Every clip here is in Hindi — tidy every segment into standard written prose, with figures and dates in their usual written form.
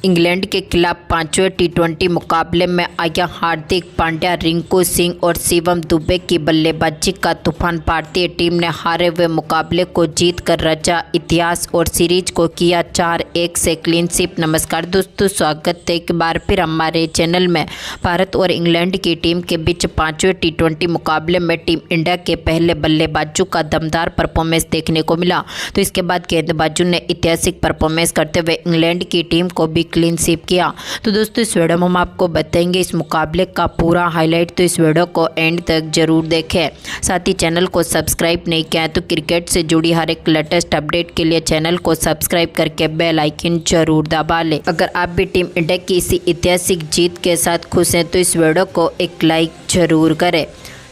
इंग्लैंड के खिलाफ पांचवें टी20 मुकाबले में आया हार्दिक पांड्या, रिंकू सिंह और शिवम दुबे की बल्लेबाजी का तूफान। भारतीय टीम ने हारे हुए मुकाबले को जीतकर रचा इतिहास और सीरीज को किया 4-1 से क्लीन स्वीप। नमस्कार दोस्तों, स्वागत है एक बार फिर हमारे चैनल में। भारत और इंग्लैंड की टीम के बीच पांचवें टी20 मुकाबले में टीम इंडिया के पहले बल्लेबाजों का दमदार परफॉर्मेंस देखने को मिला। तो इसके बाद गेंदबाजों ने ऐतिहासिक परफॉर्मेंस करते हुए इंग्लैंड की टीम को भी क्लीन स्वीप किया। तो दोस्तों इस वीडियो में हम आपको बताएंगे इस मुकाबले का पूरा हाईलाइट, तो इस वीडियो को एंड तक जरूर देखें। साथ ही चैनल को सब्सक्राइब नहीं किया है तो क्रिकेट से जुड़ी हर एक लेटेस्ट अपडेट के लिए चैनल को सब्सक्राइब करके बेल आइकन जरूर दबा लें। अगर आप भी टीम इंडिया की इसी ऐतिहासिक जीत के साथ खुश हैं तो इस वीडियो को एक लाइक जरूर करें।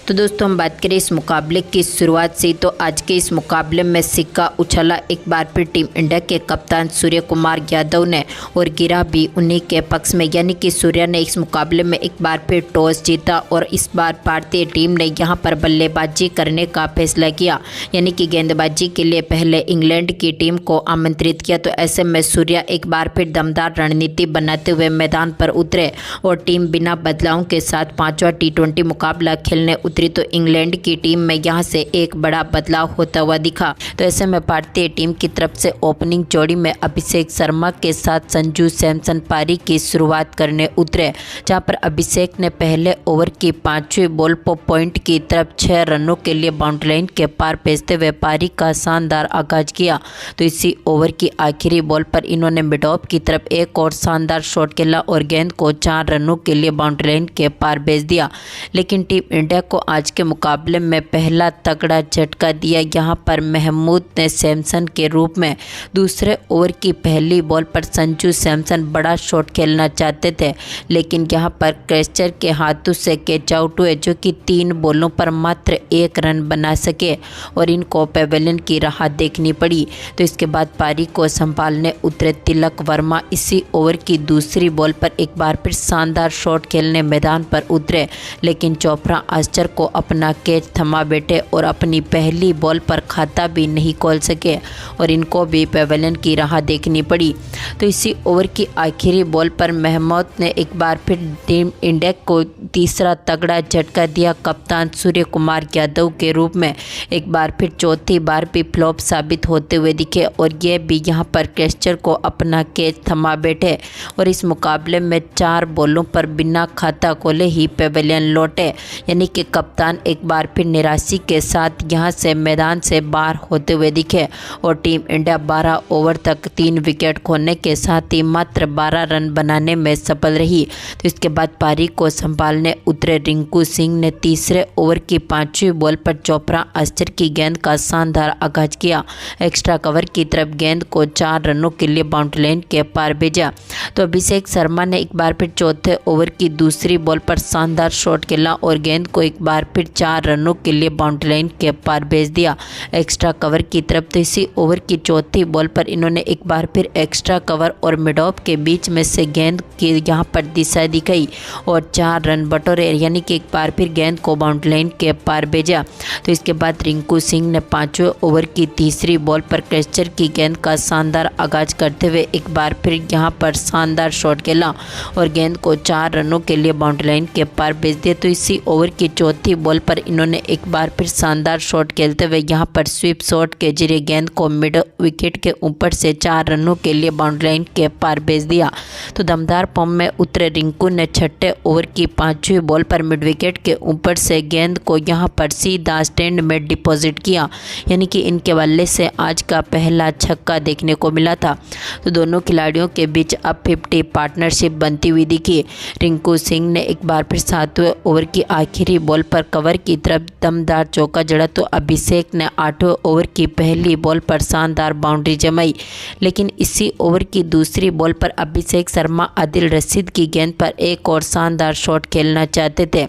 तो दोस्तों हम बात करें इस मुकाबले की शुरुआत से, तो आज के इस मुकाबले में सिक्का उछला एक बार फिर टीम इंडिया के कप्तान सूर्य कुमार यादव ने और गिरा भी उन्हीं के पक्ष में, यानी कि सूर्य ने इस मुकाबले में एक बार फिर टॉस जीता और इस बार भारतीय टीम ने यहां पर बल्लेबाजी करने का फैसला किया, यानी कि गेंदबाजी के लिए पहले इंग्लैंड की टीम को आमंत्रित किया। तो ऐसे में सूर्य एक बार फिर दमदार रणनीति बनाते हुए मैदान पर उतरे और टीम बिना बदलावों के साथ पांचवा टी20 मुकाबला खेलने उतरी। तो इंग्लैंड की टीम में यहां से एक बड़ा बदलाव होता हुआ दिखा। तो ऐसे में भारतीय टीम की तरफ से ओपनिंग जोड़ी में अभिषेक शर्मा के साथ संजू सैमसन पारी की शुरुआत करने उतरे, जहां पर अभिषेक ने पहले ओवर की 5वीं बॉल पर पॉइंट की तरफ 6 रनों के लिए बाउंड्री लाइन के पार भेजते हुए पारी का शानदार आगाज किया। तो इसी ओवर की आखिरी बॉल पर इन्होंने मिड ऑफ की तरफ एक और शानदार शॉट खेला और गेंद को 4 रनों के लिए बाउंड्री लाइन के पार भेज दिया। लेकिन टीम इंडिया को आज के मुकाबले में पहला तगड़ा झटका दिया। यहां पर महमूद ने सैमसन के रूप में दूसरे ओवर की पहली बॉल पर संजू सैमसन बड़ा शॉट खेलना चाहते थे, लेकिन यहां पर क्रेस्चर के हाथों से कैच आउट हुए, जो कि 3 बॉलों पर मात्र 1 रन बना सके और इनको पेवेलियन की राह देखनी पड़ी। तो इसके बाद पारी को संभालने उतरे तिलक वर्मा इसी ओवर की दूसरी बॉल पर एक बार फिर शानदार शॉट खेलने मैदान पर उतरे, लेकिन चोपड़ा आस्चर को अपना कैच थमा बैठे और अपनी पहली बॉल पर खाता भी नहीं खोल सके और इनको भी पेवेलियन की राह देखनी पड़ी। तो इसी ओवर की आखिरी बॉल पर महमूद ने एक बार फिर टीम इंडिया को तीसरा तगड़ा झटका दिया। कप्तान सूर्य कुमार यादव के रूप में एक बार फिर चौथी बार भी फ्लॉप साबित होते हुए दिखे और ये भी यहाँ पर क्रेस्चर को अपना कैच थमा बैठे और इस मुकाबले में 4 बॉलों पर बिना खाता खोले ही पेवेलियन लौटे, यानी कि कप्तान एक बार फिर निराशा के साथ यहां से मैदान से बाहर होते हुए दिखे और टीम इंडिया 12 ओवर तक 3 विकेट खोने के साथ ही मात्र 12 रन बनाने में सफल रही। तो इसके बाद पारी को संभालने उतरे रिंकू सिंह ने तीसरे ओवर की 5वीं बॉल पर चोपड़ा आस्चर की गेंद का शानदार आगाज किया। एक्स्ट्रा कवर की तरफ गेंद को 4 रनों के लिए बाउंड्री लाइन के पार भेजा। तो अभिषेक शर्मा ने एक बार फिर चौथे ओवर की दूसरी बॉल पर शानदार शॉट खेला और गेंद को एक बार फिर 4 रनों के लिए बाउंड्री लाइन के पार भेज दिया एक्स्ट्रा कवर की तरफ। तो इसी ओवर की चौथी बॉल पर इन्होंने एक बार फिर एक्स्ट्रा कवर और मिड ऑफ के बीच में से गेंद की यहां पर दिशा दिखाई और 4 रन बटोरे, यानी कि एक बार फिर गेंद को बाउंड्री लाइन के पार भेजा। तो इसके बाद रिंकू सिंह ने 5वें ओवर की तीसरी बॉल पर क्रेस्चर की गेंद का शानदार आगाज करते हुए एक बार फिर यहाँ पर शानदार शॉट खेला और गेंद को 4 रनों के लिए बाउंड्री लाइन के पार भेज दिया। तो इसी ओवर की चौथी बॉल पर इन्होंने एक बार फिर शानदार शॉट खेलते हुए यहां पर स्वीप शॉट के जरिए गेंद को मिड विकेट के ऊपर से 4 रनों के लिए बाउंड्री लाइन के पार भेज दिया। तो दमदार फॉर्म में उतरे रिंकू ने 6ठे ओवर की 5वीं बॉल पर मिड विकेट के ऊपर से गेंद को यहां पर सीधा स्टैंड में डिपॉजिट किया, यानी कि इनके बल्ले से आज का पहला छक्का देखने को मिला था। तो दोनों खिलाड़ियों के बीच अब 50 पार्टनरशिप बनती हुई दिखी। रिंकू सिंह ने एक बार फिर 7वें ओवर की आखिरी बॉल पर कवर की तरफ दमदार चौका जड़ा, तो अभिषेक ने 8वें ओवर की पहली बॉल पर शानदार बाउंड्री जमाई। लेकिन इसी ओवर की दूसरी बॉल पर अभिषेक शर्मा आदिल रशीद की गेंद पर एक और शानदार शॉट खेलना चाहते थे,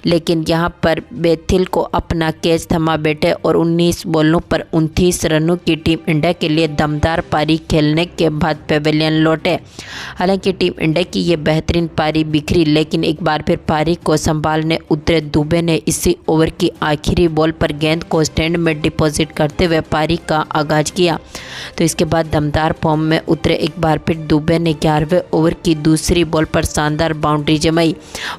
लेकिन यहां पर बेथिल को अपना कैच थमा बैठे और 19 बॉलों पर 29 रनों की टीम इंडिया के लिए दमदार पारी खेलने के बाद पेवेलियन लौटे। हालांकि टीम इंडिया की ये बेहतरीन पारी बिखरी, लेकिन एक बार फिर पारी को संभालने उतरे दुबे ने इसी ओवर की आखिरी बॉल पर गेंद को स्टैंड में डिपॉजिट करते हुए पारी का आगाज किया। तो इसके बाद दमदार फॉर्म में उतरे एक बार फिर दुबे ने 11वें ओवर की दूसरी बॉल पर शानदार बाउंड्री जमाई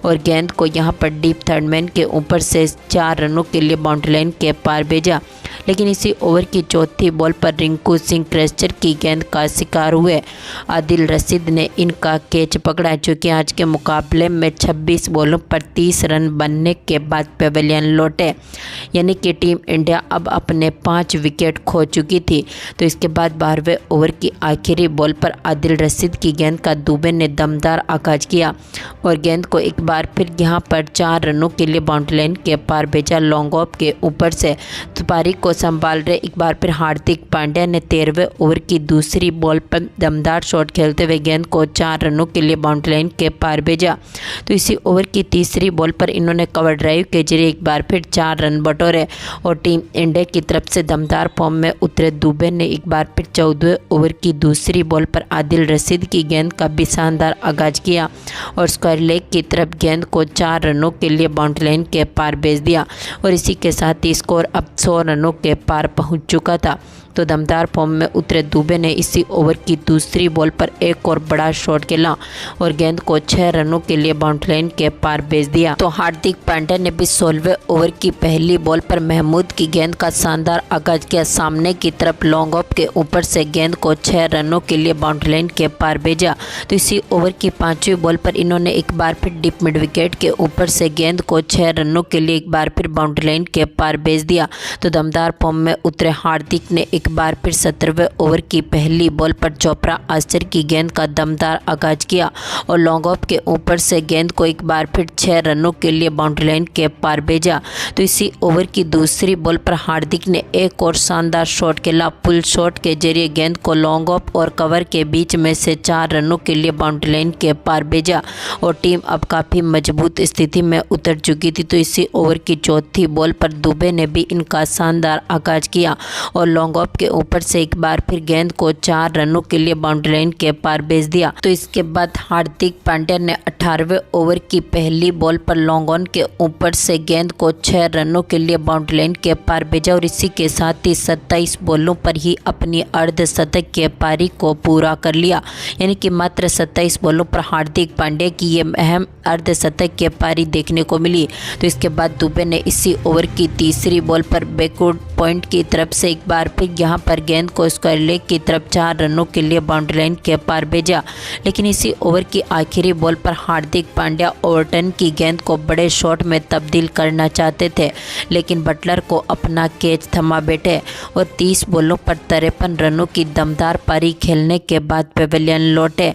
और गेंद को यहां पर डीप थर्ड मैन के ऊपर से 4 रनों के लिए बाउंड्री लाइन के पार भेजा। लेकिन इसी ओवर की चौथी बॉल पर रिंकू सिंह क्रेस्चर की गेंद का शिकार हुए। आदिल रशीद ने इनका कैच पकड़ा, जो कि आज के मुकाबले में 26 बॉलों पर 30 रन बनने के बाद पेवेलियन लौटे, यानी कि टीम इंडिया अब अपने 5 विकेट खो चुकी थी। तो इसके बाद 12वें ओवर की आखिरी बॉल पर आदिल रशीद की गेंद का दुबे ने दमदार आगाज किया और गेंद को एक बार फिर यहां पर 4 रनों के लिए बाउंड्री लाइन के पार भेजा लॉन्ग ऑफ के ऊपर से। तो पारी को संभाल रहे एक बार फिर हार्दिक पांड्या ने 13वें ओवर की दूसरी बॉल पर दमदार शॉट खेलते हुए गेंद को 4 रनों के लिए बाउंड्री लाइन के पार भेजा। तो इसी ओवर की तीसरी बॉल पर इन्होंने कवर ड्राइव के जरिए एक बार फिर 4 रन बटोरे और टीम इंडिया की तरफ से दमदार फॉर्म में उतरे दुबे ने एक बार फिर 14वें ओवर की दूसरी बॉल पर आदिल रशीद की गेंद का भी शानदार आगाज किया और स्क्वायर लेग की तरफ गेंद को 4 रनों के लिए बाउंड्री लाइन के पार भेज दिया और इसी के साथ ही स्कोर अब 100 रनों के पार पहुंच चुका था। तो दमदार फॉर्म में उतरे दुबे ने इसी ओवर की दूसरी बॉल पर एक और बड़ा शॉट खेला और गेंद को 6 रनों के लिए बाउंड्री लाइन के पार भेज दिया। तो हार्दिक पांड्या ने भी 16वें ओवर की पहली बॉल पर महमूद की गेंद का शानदार आगाज किया। सामने की तरफ लॉन्ग ऑफ के ऊपर से गेंद को 6 रनों के लिए बाउंड्री लाइन के पार भेजा। तो इसी ओवर की 5वीं बॉल पर इन्होंने एक बार फिर डीप मिड विकेट के ऊपर से गेंद को 6 रनों के लिए एक बार फिर बाउंड्री लाइन के पार भेज दिया। तो दमदार फॉर्म में उतरे हार्दिक ने एक बार फिर 17वें ओवर की पहली बॉल पर चोपड़ा आस्टर की गेंद का दमदार आगाज किया और लॉन्ग ऑफ के ऊपर से गेंद को एक बार फिर 6 रनों के लिए बाउंड्री लाइन के पार भेजा। तो इसी ओवर की दूसरी बॉल पर हार्दिक ने एक और शानदार शॉट खेला। पुल शॉट के जरिए गेंद को लॉन्ग ऑफ और कवर के बीच में से 4 रनों के लिए बाउंड्री लाइन के पार भेजा और टीम अब काफ़ी मजबूत स्थिति में उतर चुकी थी। तो इसी ओवर की चौथी बॉल पर दुबे ने भी इनका शानदार आगाज किया और लॉन्ग ऑफ के ऊपर से एक बार फिर गेंद को 4 रनों के लिए बाउंड्री लाइन के पार भेज दिया। तो इसके बाद हार्दिक पांड्या ने 18वें ओवर की पहली बॉल पर लॉन्ग ऑन के ऊपर से गेंद को 6 रनों के लिए बाउंड्री लाइन के पार भेजा और इसी के साथ ही 27 बॉलों पर ही अपनी अर्धशतक के पारी को पूरा कर लिया, यानी कि मात्र 27 बॉलों पर हार्दिक पांड्या की ये अहम अर्धशतक के पारी देखने को मिली। तो इसके बाद दुबे ने इसी ओवर की तीसरी बॉल पर बैकवर्ड पॉइंट की तरफ से एक बार फिर यहां पर गेंद को स्क्वायर लेग की तरफ 4 रनों के लिए बाउंड्री लाइन के पार भेजा। लेकिन इसी ओवर की आखिरी बॉल पर हार्दिक पांड्या ओवरटर्न की गेंद को बड़े शॉट में तब्दील करना चाहते थे, लेकिन बटलर को अपना कैच थमा बैठे और 30 बॉलों पर 53 रनों की दमदार पारी खेलने के बाद पेवेलियन लौटे।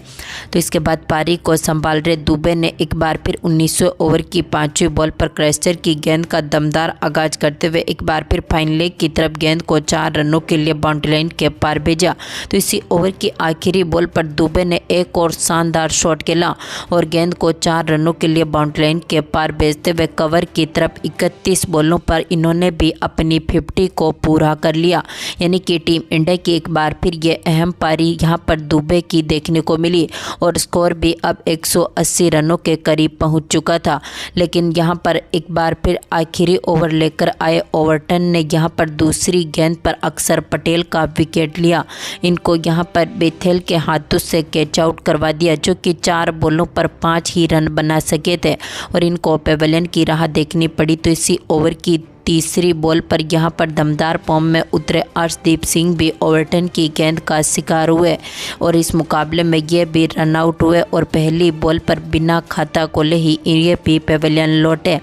तो इसके बाद पारी को संभाल रहे दुबे ने एक बार फिर 19वें ओवर की 5वीं बॉल पर क्रेस्चर की गेंद का दमदार आगाज करते हुए एक बार फिर फाइन लेग की तरफ गेंद को 4 रनों के लिए बाउंड्री लाइन के पार भेजा। तो इसी ओवर की आखिरी बॉल पर दुबे ने एक और शानदार शॉट खेला और गेंद को 4 रनों के लिए बाउंड्री लाइन के पार भेजते हुए कवर की तरफ 31 बॉलों पर इन्होंने भी अपनी 50 को पूरा कर लिया, यानी कि टीम इंडिया की एक बार फिर ये अहम पारी यहां पर दुबे की देखने को मिली और स्कोर भी अब 180 रनों के करीब पहुंच चुका था। लेकिन यहां पर एक बार फिर आखिरी ओवर लेकर आए ओवरटन ने यहां पर दूसरी गेंद पर अक्षर पटेल का विकेट लिया। इनको यहां पर बेथेल के हाथों से कैच आउट करवा दिया, जो कि 4 बॉलों पर 5 ही रन बना सके थे और इनको पेवेलियन की राह देखनी पड़ी। तो इसी ओवर की तीसरी बॉल पर यहां पर दमदार फॉर्म में उतरे अर्शदीप सिंह भी ओवरटन की गेंद का शिकार हुए और इस मुकाबले में ये भी रन आउट हुए और पहली बॉल पर बिना खाता खोले ही ये भी पेवेलियन लौटे।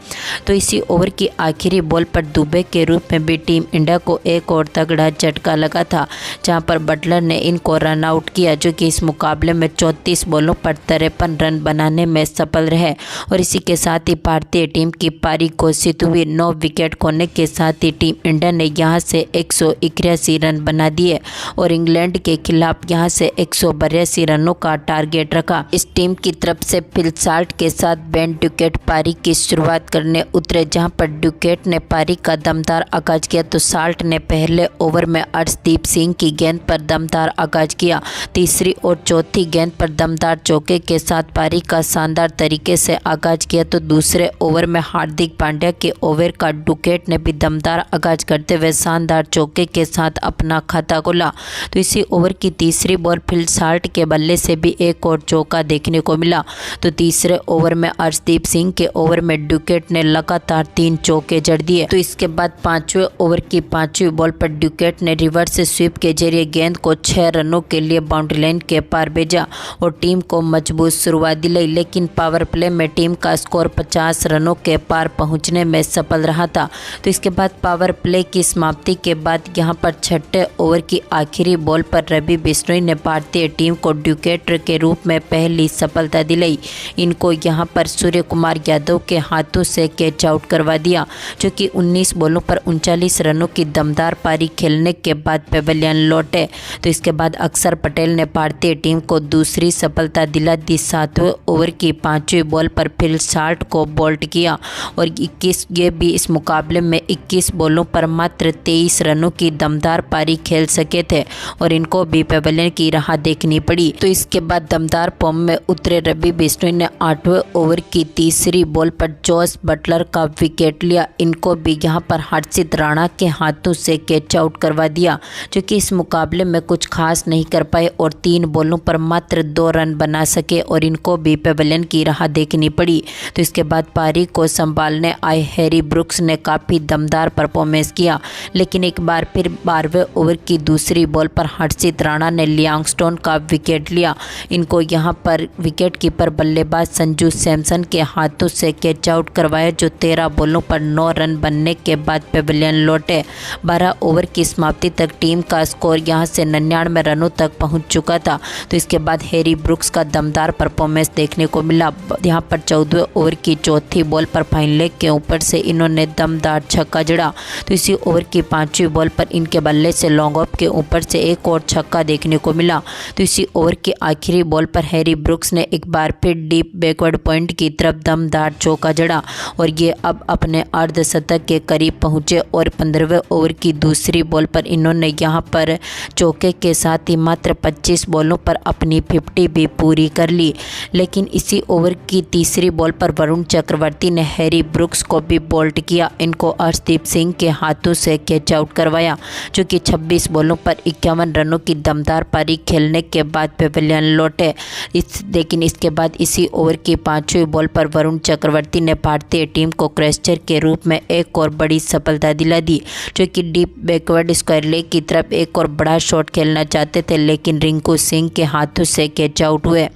तो इसी ओवर की आखिरी बॉल पर दुबे के रूप में भी टीम इंडिया को एक और तगड़ा झटका लगा था, जहां पर बटलर ने इनको रन आउट किया, जो कि इस मुकाबले में 34 बॉलों पर 53 रन बनाने में सफल रहे और इसी के साथ ही भारतीय टीम की पारी घोषित हुई। 9 विकेट होने के साथ ही टीम इंडिया ने यहां से 181 रन बना दिए और इंग्लैंड के खिलाफ यहां से 182 रनों का टारगेट रखा। इस टीम की तरफ से फिल साल्ट के साथ बेन ड्यूकेट पारी की शुरुआत करने उतरे, जहां पर ड्यूकेट ने पारी का दमदार आगाज किया तो साल्ट ने पहले ओवर में अर्शदीप सिंह की गेंद पर दमदार आगाज किया। तीसरी और चौथी गेंद पर दमदार चौके के साथ पारी का शानदार तरीके से आगाज किया तो दूसरे ओवर में हार्दिक पांड्या के ओवर का ड्यूकेट डुकेट ने भी दमदार आगाज करते हुए शानदार चौके के साथ अपना खाता खोला। तो इसी ओवर की तीसरी बॉल फिल साल्ट के बल्ले से भी एक और चौका देखने को मिला। तो तीसरे ओवर में अर्शदीप सिंह के ओवर में डुकेट ने लगातार 3 चौके जड़ दिए। तो इसके बाद 5वें ओवर की 5वीं बॉल पर डुकेट ने रिवर्स स्वीप के जरिए गेंद को 6 रनों के लिए बाउंड्री लाइन के पार भेजा और टीम को मजबूत शुरुआत दिलाई। लेकिन पावर प्ले में टीम का स्कोर 50 रनों के पार पहुंचने में सफल रहा था। तो इसके बाद पावर प्ले की समाप्ति के बाद यहां पर 6ठे ओवर की आखिरी बॉल पर रवि बिश्नोई ने भारतीय टीम को डुकेटर के रूप में पहली सफलता दिलाई। इनको यहां पर सूर्य कुमार यादव के हाथों से कैच आउट करवा दिया, जो कि 19 बॉलों पर 39 रनों की दमदार पारी खेलने के बाद पेवेलियन लौटे। तो इसके बाद अक्षर पटेल ने भारतीय टीम को दूसरी सफलता दिला दी। 7वें ओवर की 5वीं बॉल पर फिल साल्ट को बोल्ड किया और 21 ये भी इस मुकाबले में 21 बॉलों पर मात्र 23 रनों की दमदार पारी खेल सके थे और इनको भी पेवेलियन की राह देखनी पड़ी। तो इसके बाद दमदार फॉर्म में उतरे रवि बिश्नोई ने 8वें ओवर की तीसरी बॉल पर जोस बटलर का विकेट लिया। इनको भी यहां पर हर्षित राणा के हाथों से कैच आउट करवा दिया, जो कि इस मुकाबले में कुछ खास नहीं कर पाए और 3 बॉलों पर मात्र 2 रन बना सके और इनको भी पेवेलियन की राह देखनी पड़ी। तो इसके बाद पारी को संभालने आए हैरी ब्रुक्स ने काफ़ी दमदार परफॉर्मेंस किया, लेकिन एक बार फिर 12वें ओवर की दूसरी बॉल पर हर्षित राणा ने लियांगस्टोन का विकेट लिया। इनको यहां पर विकेट कीपर बल्लेबाज संजू सैमसन के हाथों से कैच आउट करवाया, जो 13 बॉलों पर 9 रन बनने के बाद पेवेलियन लौटे। 12 ओवर की समाप्ति तक टीम का स्कोर यहां से 99 रनों तक पहुंच चुका था। तो इसके बाद हैरी ब्रुक्स का दमदार परफॉर्मेंस देखने को मिला। यहां पर 14वें ओवर की चौथी बॉल पर फाइन लेग के ऊपर से इन्होंने दमदार छक्का जड़ा। तो इसी ओवर की 5वीं बॉल पर इनके बल्ले से लॉन्ग ऑफ के ऊपर से एक और छक्का देखने को मिला। तो इसी ओवर की आखिरी बॉल पर हैरी ब्रुक्स ने एक बार फिर डीप बैकवर्ड पॉइंट की तरफ दमदार चौका जड़ा और ये अब अपने अर्धशतक के करीब पहुंचे और 15वें ओवर की दूसरी बॉल पर इन्होंने यहां पर चौके के साथ ही मात्र 25 बॉलों पर अपनी 50 भी पूरी कर ली। लेकिन इसी ओवर की तीसरी बॉल पर वरुण चक्रवर्ती ने हैरी ब्रुक्स को भी बोल्ड किया। इनको अर्शदीप सिंह के हाथों से कैच आउट करवाया, जो कि 26 बॉलों पर 51 रनों की दमदार पारी खेलने के बाद पेवेलियन लौटे। लेकिन इसके बाद इसी ओवर की 5वीं बॉल पर वरुण चक्रवर्ती ने भारतीय टीम को क्रैशर के रूप में एक और बड़ी सफलता दिला दी, जो कि डीप बैकवर्ड स्क्वायर लेग की तरफ एक और बड़ा शॉट खेलना चाहते थे, लेकिन रिंकू सिंह के हाथों से कैच आउट हुए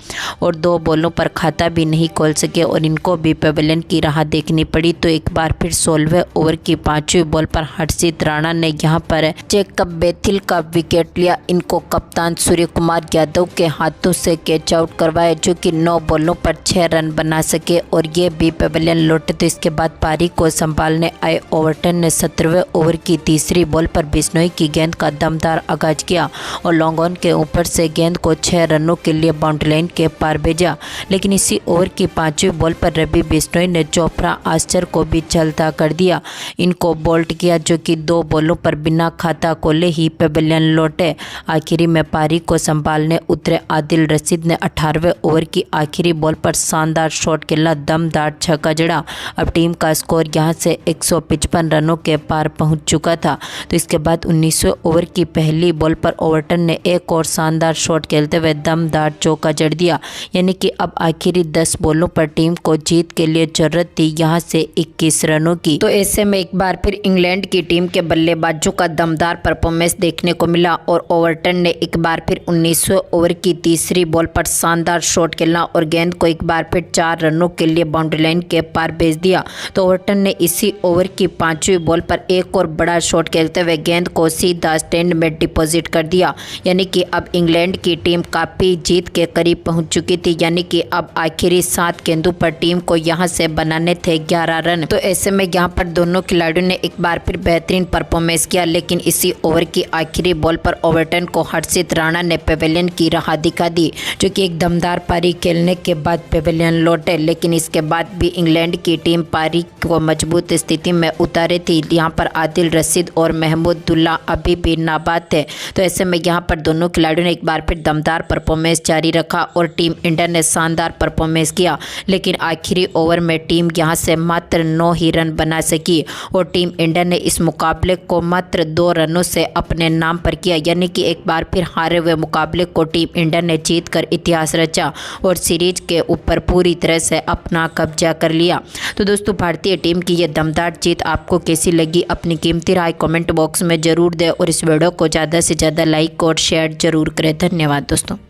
और 2 बॉलों पर खाता भी नहीं खोल सके और इनको भी पेवेलियन की राह देखनी पड़ी। तो एक बार फिर 16वें ओवर की 5वीं बॉल पर हर्षित राणा ने यहां पर जेकब बेथिल का विकेट लिया। इनको कप्तान सूर्य कुमार यादव के हाथों से कैच आउट करवाया, जो कि 9 बॉलों पर 6 रन बना सके और ये भी पेवेलियन लौटे। तो इसके बाद पारी को संभालने आए ओवरटन ने 17वें ओवर की तीसरी बॉल पर बिश्नोई की गेंद का दमदार आगाज किया और लॉन्ग ऑन के ऊपर से गेंद को 6 रनों के लिए बाउंड्री लाइन के पार भेजा। लेकिन इसी ओवर की 5वीं बॉल पर रवि बिश्नोई ने चोपड़ा आस्चर को भी चलता कर दिया। इनको बोल्ड किया, जो कि 2 बॉलों पर बिना खाता खोले ही पेवेलियन लौटे। आखिरी में पारी को संभालने उतरे आदिल रशीद ने 18वें ओवर की आखिरी बॉल पर शानदार शॉट खेला, दमदार छक्का जड़ा। अब टीम का स्कोर यहां से 155 रनों के पार पहुंच चुका था। तो इसके बाद 19वें ओवर की पहली बॉल पर ओवरटन ने एक और शानदार शॉट खेलते हुए दमदार चौका जड़ दिया, यानी कि अब आखिरी 10 बॉलों पर टीम को जीत के लिए जरूरत थी यहां से 21 रनों की। तो ऐसे में एक बार फिर इंग्लैंड की टीम के बल्लेबाजों का दमदार परफॉर्मेंस देखने को मिला और ओवरटन ने एक बार फिर 19वें ओवर की तीसरी बॉल पर शानदार शॉट खेला और गेंद को एक बार फिर 4 रनों के लिए बाउंड्री लाइन के पार भेज दिया। तो ओवरटन ने इसी ओवर की 5वीं बॉल पर एक और बड़ा शॉट खेलते हुए गेंद को सीधा स्टैंड में डिपॉजिट कर दिया, यानी कि अब इंग्लैंड की टीम काफ़ी जीत के करीब पहुंच चुकी थी, यानी कि अब आखिरी 7 गेंदों पर टीम को यहां से बनाने थे 11 रन। तो ऐसे में यहां पर दोनों खिलाड़ियों ने एक बार फिर बेहतरीन परफॉर्मेंस किया, लेकिन इसी ओवर की आखिरी बॉल पर ओवरटन को हर्षित राणा ने पेवेलियन की राह दिखा दी, जो कि एक दमदार पारी खेलने के बाद पेवेलियन लौटे। लेकिन इसके बाद भी इंग्लैंड की टीम पारी को मजबूत स्थिति में उतारे थी। यहाँ पर आदिल रशीद और महमूदुल्ला अभी भी नाबाद थे। तो ऐसे में यहाँ पर दोनों खिलाड़ियों ने एक बार फिर दमदार परफॉर्मेंस जारी रखा और टीम इंडिया ने शानदार परफॉर्मेंस किया, लेकिन आखिरी ओवर में टीम यहाँ से मात्र 9 ही रन बना सकी की और टीम इंडिया ने इस मुकाबले को मात्र 2 रनों से अपने नाम पर किया, यानी कि एक बार फिर हारे हुए मुकाबले को टीम इंडिया ने जीत कर इतिहास रचा और सीरीज के ऊपर पूरी तरह से अपना कब्जा कर लिया। तो दोस्तों, भारतीय टीम की ये दमदार जीत आपको कैसी लगी, अपनी कीमती राय कमेंट बॉक्स में ज़रूर दें और इस वीडियो को ज़्यादा से ज़्यादा लाइक और शेयर ज़रूर करें। धन्यवाद दोस्तों।